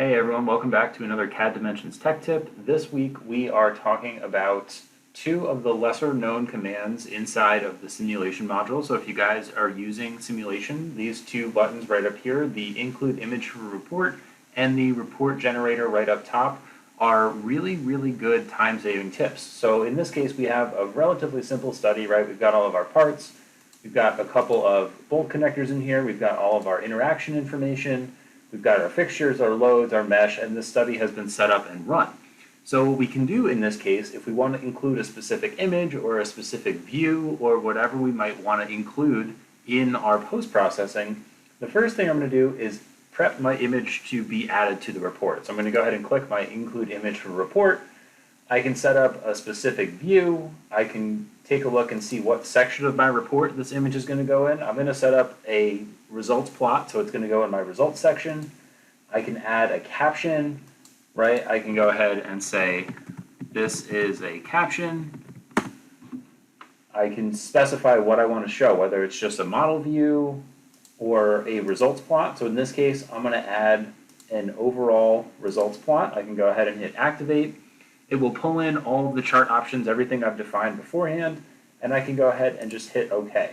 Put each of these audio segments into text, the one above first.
Hey everyone, welcome back to another CAD Dimensions Tech Tip. This week we are talking about two of the lesser known commands inside of the simulation module. So if you guys are using simulation, these two buttons right up here, the include image for report and the report generator right up top, are really good time-saving tips. So in this case we have a relatively simple study, right? We've got all of our parts, we've got a couple of bolt connectors in here, we've got all of our interaction information, we've got our fixtures, our loads, our mesh, and this study has been set up and run. So what we can do in this case, if we want to include a specific image or a specific view or whatever we might want to include in our post-processing, the first thing I'm going to do is prep my image to be added to the report. So I'm going to go ahead and click my include image for report. I can set up a specific view. I can take a look and see what section of my report this image is going to go in. I'm going to set up a results plot, so it's going to go in my results section. I can add a caption, right? I can go ahead and say, this is a caption. I can specify what I want to show, whether it's just a model view or a results plot. So in this case, I'm going to add an overall results plot. I can go ahead and hit activate. It will pull in all of the chart options, everything I've defined beforehand, and I can go ahead and just hit OK.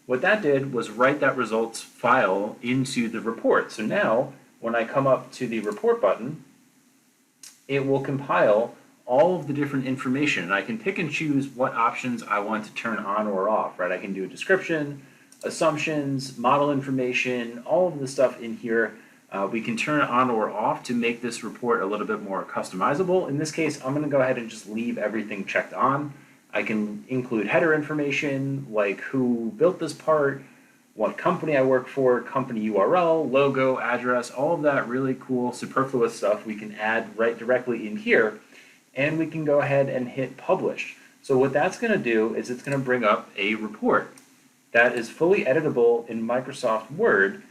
What that did was write that results file into the report. So now, when I come up to the report button, it will compile all of the different information, and I can pick and choose what options I want to turn on or off, right? I can do a description, assumptions, model information, all of the stuff in here. We can turn it on or off to make this report a little bit more customizable. In this case, I'm going to go ahead and just leave everything checked on. I can include header information like who built this part, what company I work for, company URL, logo, address, all of that really cool superfluous stuff we can add right directly in here, and we can go ahead and hit publish. So what that's going to do is it's going to bring up a report that is fully editable in Microsoft Word,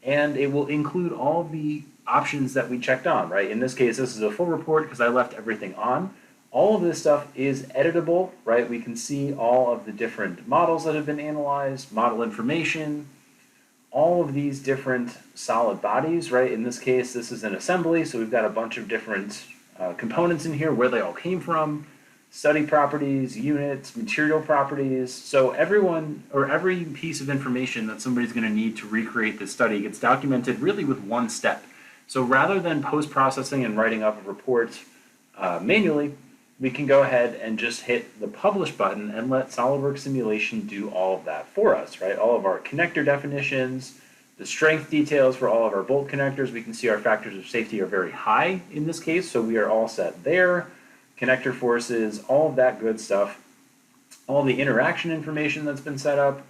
and it will include all the options that we checked on, right? In this case, this is a full report because I left everything on. All of this stuff is editable, right? We can see all of the different models that have been analyzed, model information, all of these different solid bodies, right? In this case, this is an assembly, so we've got a bunch of different components in here, where they all came from, study properties, units, material properties. So everyone, or every piece of information that somebody's going to need to recreate this study gets documented really with one step. So rather than post-processing and writing up a report manually, we can go ahead and just hit the publish button and let SOLIDWORKS Simulation do all of that for us, right? All of our connector definitions, the strength details for all of our bolt connectors. We can see our factors of safety are very high in this case, so we are all set there. Connector forces, all of that good stuff, all the interaction information that's been set up,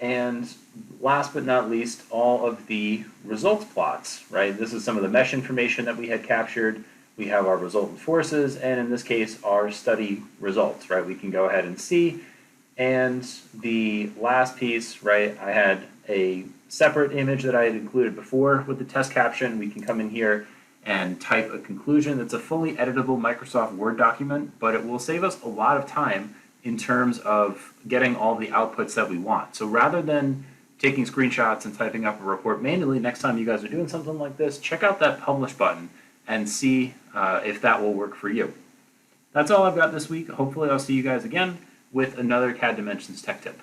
and last but not least, all of the results plots, right? This is some of the mesh information that we had captured. We have our resultant forces, and in this case, our study results, right? We can go ahead and see. And the last piece, right, I had a separate image that I had included before with the test caption. We can come in here and type a conclusion. It's a fully editable Microsoft Word document, but it will save us a lot of time in terms of getting all the outputs that we want. So rather than taking screenshots and typing up a report manually, next time you guys are doing something like this, check out that publish button and see if that will work for you. That's all I've got this week. Hopefully I'll see you guys again with another CAD Dimensions Tech Tip.